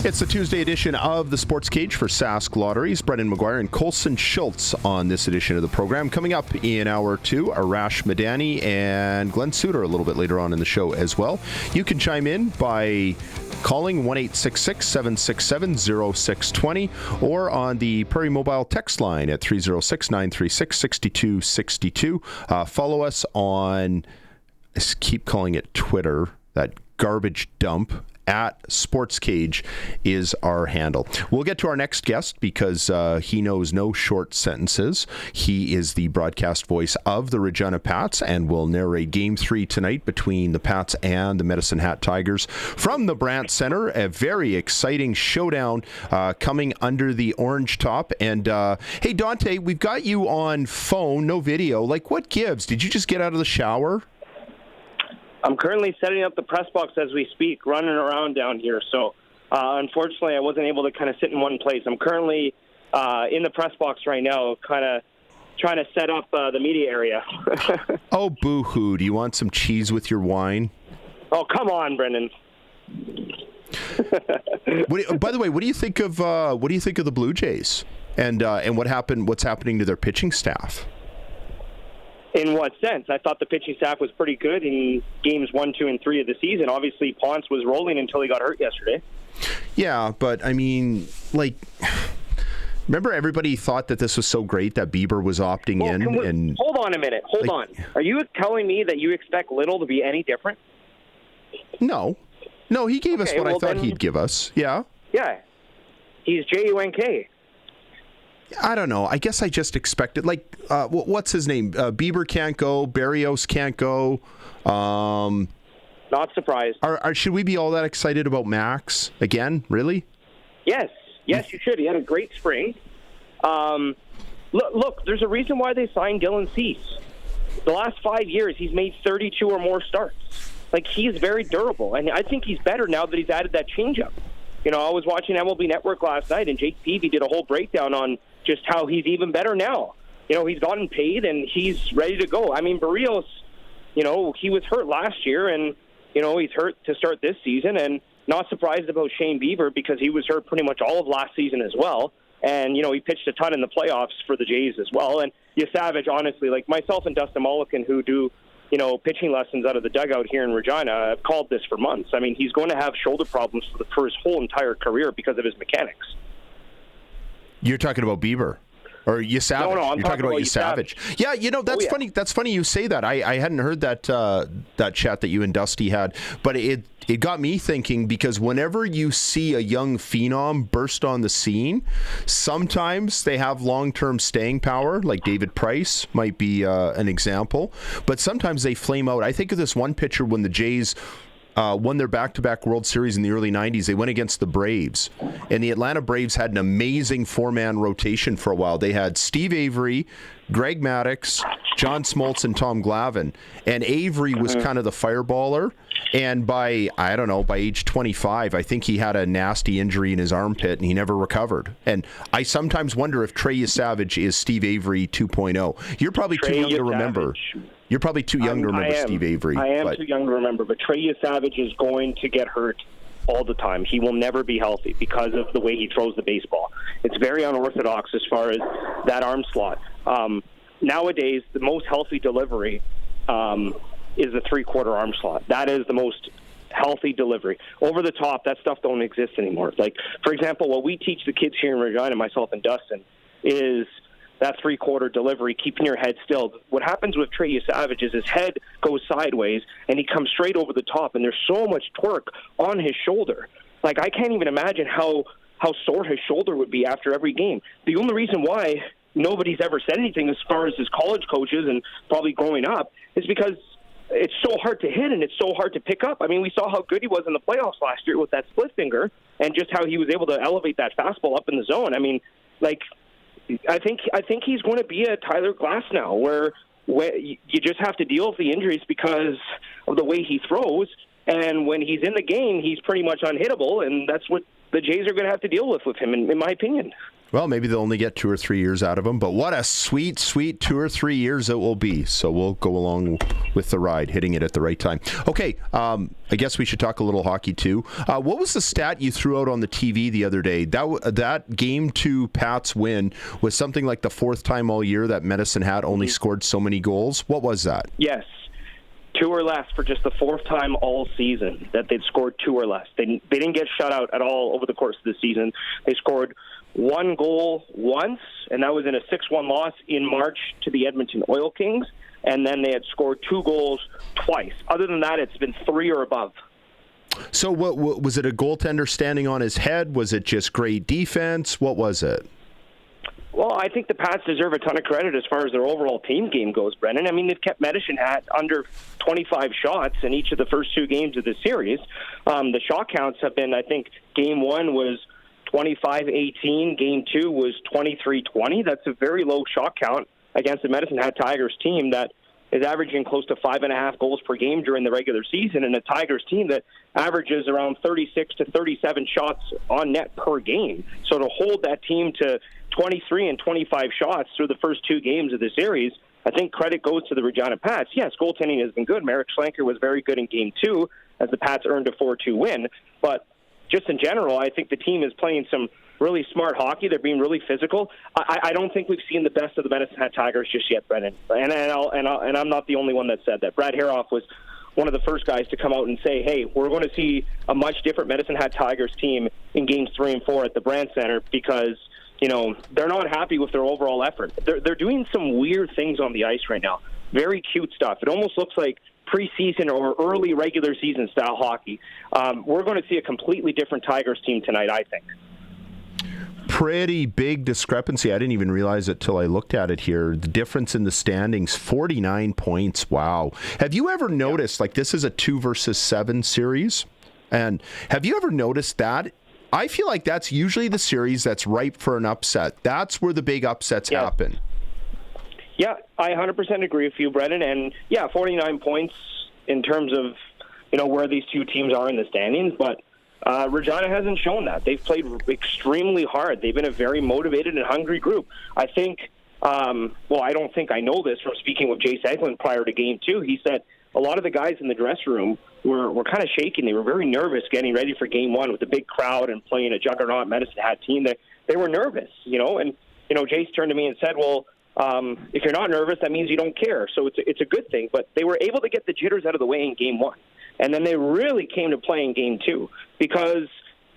It's the Tuesday edition of the SportsCage for Sask Lotteries. Brendan McGuire and Colson Schultz on this edition of the program. Coming up in hour two, Arash Madani and Glenn Suter a little bit later on in the show as well. You can chime in by calling 1-866-767-0620 or on the Prairie Mobile text line at 306-936-6262. Follow us on, I keep calling it Twitter, that garbage dump. At SportsCage is our handle. We'll get to our next guest because he knows no short sentences. He is the broadcast voice of the Regina Pats and will narrate Game 3 tonight between the Pats and the Medicine Hat Tigers from the Brandt Center. A very exciting showdown coming under the orange top. And hey, Dante, we've got you on phone, no video. Like, what gives? Did you just get out of the shower? I'm currently setting up the press box as we speak, running around down here. So, unfortunately, I wasn't able to kind of sit in one place. I'm currently in the press box right now, kind of trying to set up the media area. Oh, boo-hoo. Do you want some cheese with your wine? Oh, come on, Brendan. By the way, what do you think of the Blue Jays and what's happening to their pitching staff? In what sense? I thought the pitching staff was pretty good in games 1, 2, and 3 of the season. Obviously, Ponce was rolling until he got hurt yesterday. Yeah, but I mean, like, remember everybody thought that this was so great that Bieber was opting in? And hold on a minute. Hold on. Are you telling me that you expect Little to be any different? No, he gave us what I thought he'd give us. Yeah. Yeah. He's Junk. I don't know. I guess I just expected, like, what's his name? Bieber can't go. Barrios can't go. Not surprised. Should we be all that excited about Max again? Really? Yes, you should. He had a great spring. Look, there's a reason why they signed Dylan Cease. The last 5 years, he's made 32 or more starts. Like, he's very durable, and I think he's better now that he's added that changeup. You know, I was watching MLB Network last night, and Jake Peavy did a whole breakdown on just how he's even better now. You know, he's gotten paid, and he's ready to go. I mean, Barrios, you know, he was hurt last year, and, you know, he's hurt to start this season, and not surprised about Shane Bieber because he was hurt pretty much all of last season as well. And, you know, he pitched a ton in the playoffs for the Jays as well. And Savage, honestly, like myself and Dustin Mulliken, who do, you know, pitching lessons out of the dugout here in Regina, I've called this for months. I mean, he's going to have shoulder problems for his whole entire career because of his mechanics. You're talking about Bieber? Or Savage? No, You're talking about Savage. Yeah, you know, that's funny. That's funny you say that. I hadn't heard that chat that you and Dusty had, but it got me thinking because whenever you see a young phenom burst on the scene, sometimes they have long-term staying power, like David Price might be an example, but sometimes they flame out. I think of this one pitcher when the Jays won their back-to-back World Series in the early 90s. They went against the Braves, and the Atlanta Braves had an amazing four-man rotation for a while. They had Steve Avery, Greg Maddux, John Smoltz, and Tom Glavine, and Avery was kind of the fireballer, and by age 25, I think he had a nasty injury in his armpit, and he never recovered. And I sometimes wonder if Trey Savage is Steve Avery 2.0. You're probably too young to remember. You're probably too young to remember Steve Avery. I am too young to remember, but Trey Savage is going to get hurt all the time. He will never be healthy because of the way he throws the baseball. It's very unorthodox as far as that arm slot. Nowadays, the most healthy delivery is the three-quarter arm slot. That is the most healthy delivery. Over the top, that stuff don't exist anymore. Like, for example, what we teach the kids here in Regina, myself and Dustin, is that three-quarter delivery, keeping your head still. What happens with Trey Savage is his head goes sideways, and he comes straight over the top, and there's so much torque on his shoulder. Like, I can't even imagine how sore his shoulder would be after every game. The only reason why nobody's ever said anything as far as his college coaches and probably growing up is because it's so hard to hit and it's so hard to pick up. I mean, we saw how good he was in the playoffs last year with that split finger and just how he was able to elevate that fastball up in the zone. I mean, like, I think he's going to be a Tyler Glass now, where you just have to deal with the injuries because of the way he throws. And when he's in the game, he's pretty much unhittable, and that's what the Jays are going to have to deal with him, in my opinion. Well, maybe they'll only get 2 or 3 years out of him, but what a sweet, sweet 2 or 3 years it will be. So we'll go along with the ride, hitting it at the right time. Okay, I guess we should talk a little hockey too. What was the stat you threw out on the TV the other day? That Game 2 Pats win was something like the 4th time all year that Medicine Hat only scored so many goals. What was that? Yes. 2 or less for just the 4th time all season that they'd scored 2 or less. They didn't get shut out at all over the course of the season. They scored 1 goal once, and that was in a 6-1 loss in March to the Edmonton Oil Kings, and then they had scored 2 goals twice. Other than that, it's been 3 or above. So what was it, a goaltender standing on his head? Was it just great defense? What was it? Well, I think the Pats deserve a ton of credit as far as their overall team game goes, Brennan. I mean, they've kept Medicine Hat under 25 shots in each of the first 2 games of the series. The shot counts have been, I think, Game 1 was 25-18. Game 2 was 23-20. That's a very low shot count against the Medicine Hat Tigers team that is averaging close to 5.5 goals per game during the regular season, and a Tigers team that averages around 36 to 37 shots on net per game. So to hold that team to 23 and 25 shots through the first 2 games of the series, I think credit goes to the Regina Pats. Yes, goaltending has been good. Merrick Schlenker was very good in Game 2 as the Pats earned a 4-2 win, but just in general, I think the team is playing some really smart hockey. They're being really physical. I don't think we've seen the best of the Medicine Hat Tigers just yet, Brennan. And I'm not the only one that said that. Brad Haroff was one of the first guys to come out and say, hey, we're going to see a much different Medicine Hat Tigers team in Games 3 and 4 at the Brandt Center because, you know, they're not happy with their overall effort. They're doing some weird things on the ice right now. Very cute stuff. It almost looks like preseason or early regular season style hockey. We're going to see a completely different Tigers team tonight, I think. Pretty big discrepancy. I didn't even realize it till I looked at it here. The difference in the standings, 49 points. Wow. Have you ever noticed, like this is a 2 versus 7 series, and have you ever noticed that? I feel like that's usually the series that's ripe for an upset. That's where the big upsets happen. Yeah, I 100% agree with you, Brennan. And, 49 points in terms of, you know, where these 2 teams are in the standings. But Regina hasn't shown that. They've played extremely hard. They've been a very motivated and hungry group. I think, I don't think I know this from speaking with Jace Eglin prior to Game 2. He said a lot of the guys in the dressing room were kind of shaking. They were very nervous getting ready for Game 1 with the big crowd and playing a juggernaut Medicine Hat team. They were nervous, you know. And, you know, Jace turned to me and said, well, if you're not nervous, that means you don't care. So it's a good thing. But they were able to get the jitters out of the way in Game 1. And then they really came to play in Game 2 because,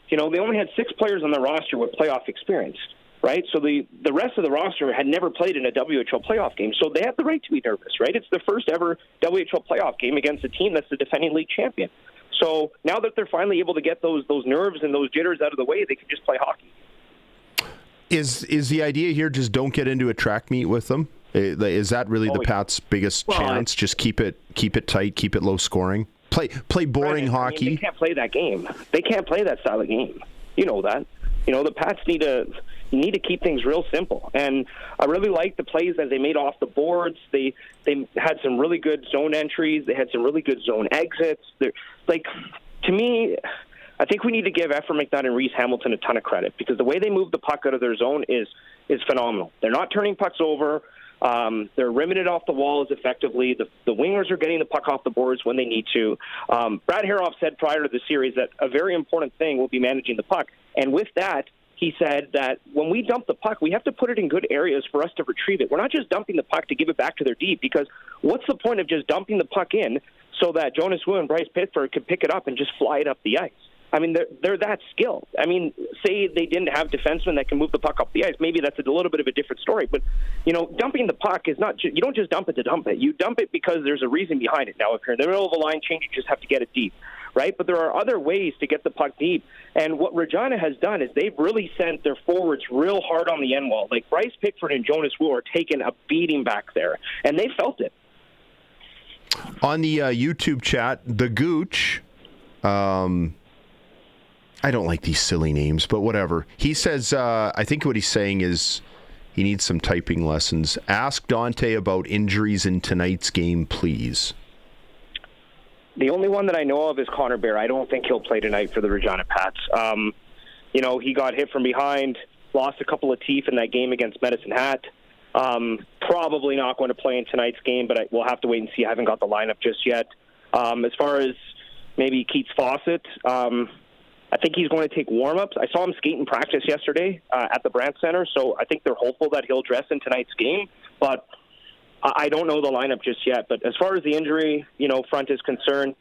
you know, they only had 6 players on the roster with playoff experience, right? So the rest of the roster had never played in a WHL playoff game. So they have the right to be nervous, right? It's the first ever WHL playoff game against a team that's the defending league champion. So now that they're finally able to get those nerves and those jitters out of the way, they can just play hockey. Is the idea here just don't get into a track meet with them? Is that really the Pats' biggest chance? Just keep it tight, keep it low scoring? Play boring hockey. I mean, they can't play that game. They can't play that style of game. You know that. You know, the Pats need to keep things real simple. And I really like the plays that they made off the boards. They had some really good zone entries. They had some really good zone exits. To me, I think we need to give Effer McNutt and Reese Hamilton a ton of credit because the way they move the puck out of their zone is phenomenal. They're not turning pucks over. They're rimming it off the walls effectively. The wingers are getting the puck off the boards when they need to. Brad Haroff said prior to the series that a very important thing will be managing the puck. And with that, he said that when we dump the puck, we have to put it in good areas for us to retrieve it. We're not just dumping the puck to give it back to their deep because what's the point of just dumping the puck in so that Jonas Wu and Bryce Pittsburgh can pick it up and just fly it up the ice? I mean, they're that skilled. I mean, say they didn't have defensemen that can move the puck up the ice. Maybe that's a little bit of a different story. But, you know, dumping the puck is not you don't just dump it to dump it. You dump it because there's a reason behind it. Now, if you're in the middle of a line change, you just have to get it deep, right? But there are other ways to get the puck deep. And what Regina has done is they've really sent their forwards real hard on the end wall. Like Bryce Pickford and Jonas Wu are taking a beating back there, and they felt it. On the YouTube chat, the Gooch, I don't like these silly names, but whatever. He says, I think what he's saying is he needs some typing lessons. Ask Dante about injuries in tonight's game, please. The only one that I know of is Connor Bear. I don't think he'll play tonight for the Regina Pats. You know, he got hit from behind lost a couple of teeth in that game against Medicine Hat. Probably not going to play in tonight's game, but we'll have to wait and see. I haven't got the lineup just yet. As far as maybe Keats Fawcett, I think he's going to take warm-ups. I saw him skate in practice yesterday at the Brandt Center, so I think they're hopeful that he'll dress in tonight's game. But I don't know the lineup just yet. But as far as the injury, front is concerned,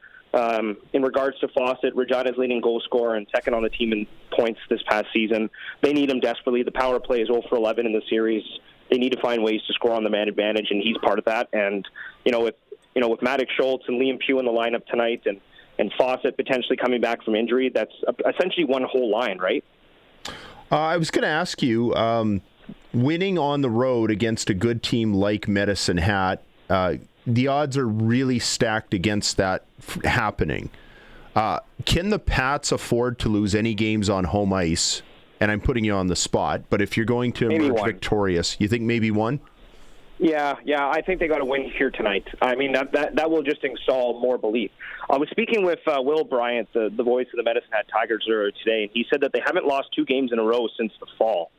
in regards to Fawcett, Regina's leading goal scorer and second on the team in points this past season. They need him desperately. The power play is 0 for 11 in the series. They need to find ways to score on the man advantage, and he's part of that. And with Maddox Schultz and Liam Pugh in the lineup tonight, and Fawcett potentially coming back from injury, that's essentially one whole line, right? I was going to ask you, winning on the road against a good team like Medicine Hat, the odds are really stacked against that happening. Can the Pats afford to lose any games on home ice? And I'm putting you on the spot, but if you're going to emerge victorious, you think maybe one? Yeah, I think they got to win here tonight. I mean, that will just install more belief. I was speaking with Will Bryant, the voice of the Medicine Hat Tigers earlier today, and he said that they haven't lost 2 games in a row since the fall.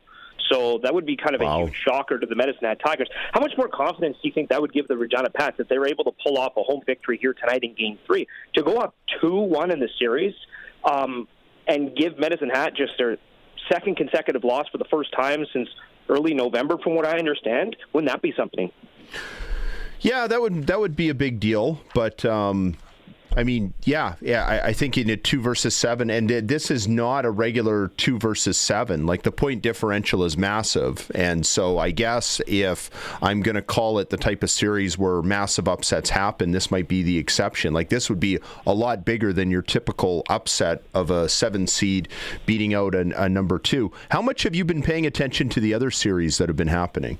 So that would be kind of a huge shocker to the Medicine Hat Tigers. How much more confidence do you think that would give the Regina Pats if they were able to pull off a home victory here tonight in Game 3? To go up 2-1 in the series and give Medicine Hat just their second consecutive loss for the first time since early November, from what I understand, wouldn't that be something? Yeah, that would be a big deal, but I mean, I think in a 2 versus 7, and this is not a regular 2 versus 7. Like, the point differential is massive, and so I guess if I'm going to call it the type of series where massive upsets happen, this might be the exception. Like, this would be a lot bigger than your typical upset of a 7 seed beating out a number 2. How much have you been paying attention to the other series that have been happening?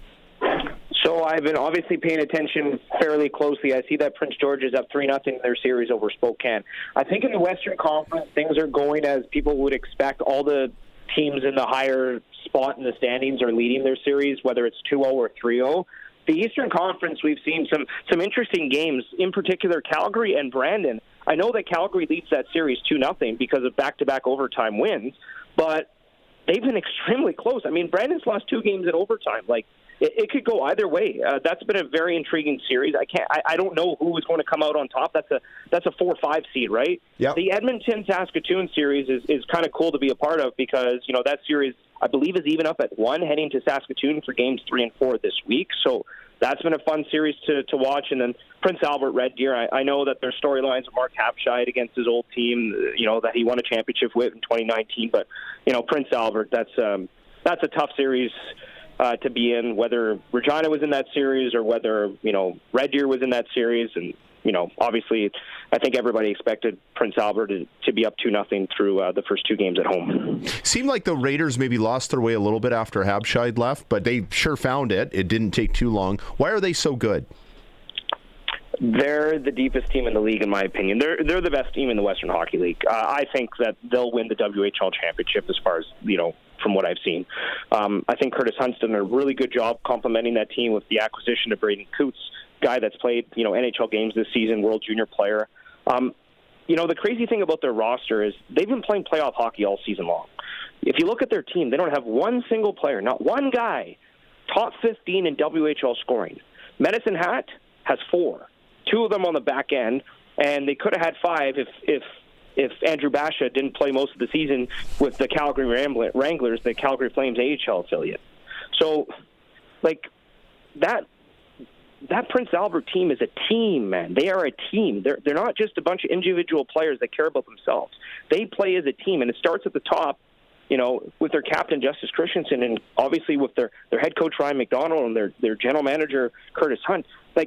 So I've been obviously paying attention fairly closely. I see that Prince George is up 3-0 in their series over Spokane. I think in the Western Conference, things are going as people would expect. All the teams in the higher spot in the standings are leading their series, whether it's 2-0 or 3-0. The Eastern Conference, we've seen some interesting games, in particular Calgary and Brandon. I know that Calgary leads that series 2-0 because of back-to-back overtime wins, but they've been extremely close. I mean, Brandon's lost 2 games in overtime. Like, it could go either way. That's been a very intriguing series. I don't know who is going to come out on top. That's a 4-5 seed, right? Yep. The Edmonton Saskatoon series is kind of cool to be a part of because that series I believe is even up at 1 heading to Saskatoon for games 3 and 4 this week. So that's been a fun series to watch. And then Prince Albert Red Deer. I know that there's storylines of Mark Hapshide against his old team. That he won a championship with in 2019. But Prince Albert, that's a tough series to be in, whether Regina was in that series or whether, Red Deer was in that series. And, obviously, I think everybody expected Prince Albert to be up 2-0 through the first 2 games at home. Seemed like the Raiders maybe lost their way a little bit after Habshide left, but they sure found it. It didn't take too long. Why are they so good? They're the deepest team in the league, in my opinion. They're the best team in the Western Hockey League. I think that they'll win the WHL championship as far as, from what I've seen. I think Curtis Hunt's done a really good job complementing that team with the acquisition of Braden Coots, guy that's played, NHL games this season, World Junior player. The crazy thing about their roster is they've been playing playoff hockey all season long. If you look at their team, they don't have one single player, not one guy, top 15 in WHL scoring. Medicine Hat has 4. 2 of them on the back end, and they could have had 5 if Andrew Basha didn't play most of the season with the Calgary Wranglers, the Calgary Flames AHL affiliate. So, that Prince Albert team is a team, man. They are a team. They're not just a bunch of individual players that care about themselves. They play as a team, and it starts at the top, with their captain, Justice Christensen, and obviously with their head coach, Ryan McDonald, and their general manager, Curtis Hunt.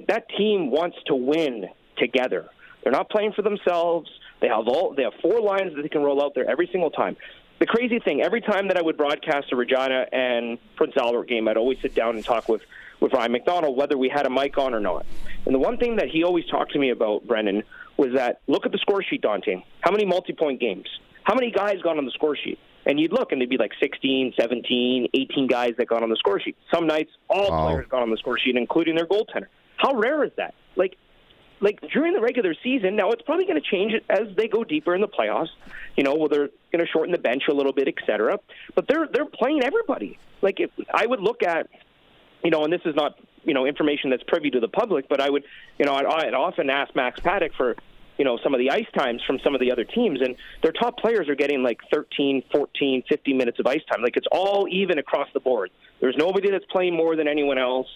That team wants to win together. They're not playing for themselves. They have 4 lines that they can roll out there every single time. The crazy thing, every time that I would broadcast a Regina and Prince Albert game, I'd always sit down and talk with Ryan McDonald, whether we had a mic on or not. And the one thing that he always talked to me about, Brendan, was that, look at the score sheet, Dante. How many multi-point games? How many guys got on the score sheet? And you'd look, and there'd be 16, 17, 18 guys that got on the score sheet. Some nights, all players got on the score sheet, including their goaltender. How rare is that? like during the regular season, now it's probably going to change as they go deeper in the playoffs. Well, they're going to shorten the bench a little bit, et cetera. But they're playing everybody. Like, if I would look at, and this is not, information that's privy to the public, but I would, I'd often ask Max Paddock for, some of the ice times from some of the other teams, and their top players are getting like 13, 14, 15 minutes of ice time. Like, it's all even across the board. There's nobody that's playing more than anyone else.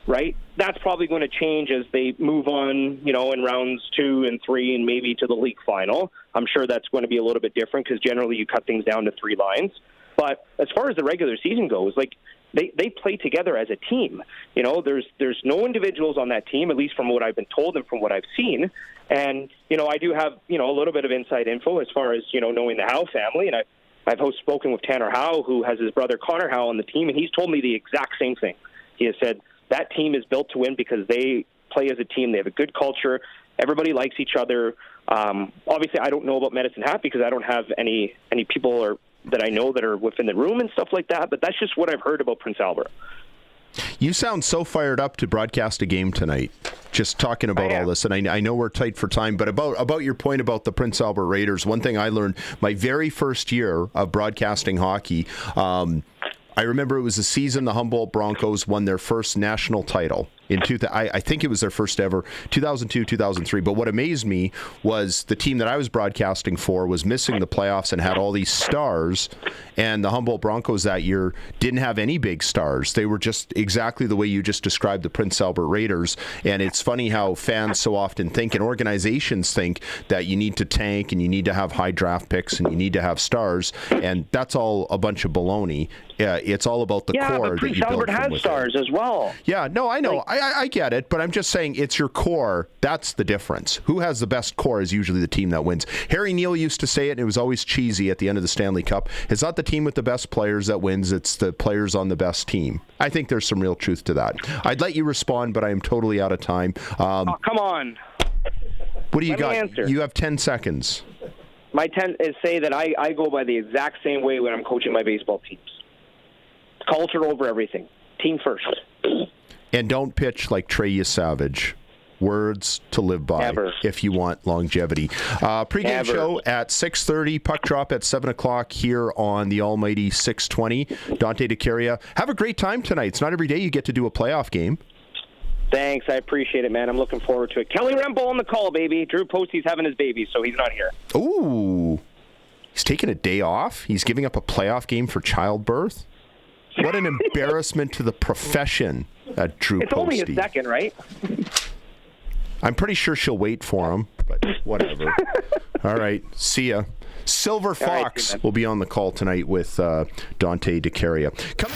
Right? That's probably going to change as they move on, in rounds 2 and 3 and maybe to the league final. I'm sure that's going to be a little bit different because generally you cut things down to 3 lines. But as far as the regular season goes, like they play together as a team. There's no individuals on that team, at least from what I've been told and from what I've seen. And, I do have, a little bit of inside info as far as, knowing the Howe family. And I've spoken with Tanner Howe, who has his brother Connor Howe on the team, and he's told me the exact same thing. He has said, that team is built to win because they play as a team. They have a good culture. Everybody likes each other. Obviously, I don't know about Medicine Hat because I don't have any people that I know that are within the room and stuff like that, but that's just what I've heard about Prince Albert. You sound so fired up to broadcast a game tonight, just talking about all this. And I know we're tight for time, but about your point about the Prince Albert Raiders, one thing I learned my very first year of broadcasting hockey, I remember it was the season the Humboldt Broncos won their first national title. I think it was their first ever, 2002, 2003. But what amazed me was the team that I was broadcasting for was missing the playoffs and had all these stars. And the Humboldt Broncos that year didn't have any big stars. They were just exactly the way you just described the Prince Albert Raiders. And it's funny how fans so often think and organizations think that you need to tank and you need to have high draft picks and you need to have stars. And that's all a bunch of baloney. It's all about the core but Prince that you Albert build from has stars as well. Yeah, no, I know. I get it, but I'm just saying it's your core. That's the difference. Who has the best core is usually the team that wins. Harry Neal used to say it, and it was always cheesy at the end of the Stanley Cup. It's not the team with the best players that wins. It's the players on the best team. I think there's some real truth to that. I'd let you respond, but I am totally out of time. Come on. What do you got? Answer. You have 10 seconds. My 10 is say that I go by the exact same way when I'm coaching my baseball teams. Culture over everything. Team first. And don't pitch like Trey Savage. Words to live by. Never. If you want longevity. Pre-game show at 6:30. Puck drop at 7 o'clock here on the almighty 620. Dante De Caria. Have a great time tonight. It's not every day you get to do a playoff game. Thanks. I appreciate it, man. I'm looking forward to it. Kelly Remble on the call, baby. Drew Postey's having his baby, so he's not here. Ooh. He's taking a day off? He's giving up a playoff game for childbirth? What an embarrassment to the profession at Drew Posty. It's only a second, right? I'm pretty sure she'll wait for him, but whatever. All right. See ya. Silver Fox will be on the call tonight with Dante De Caria. Come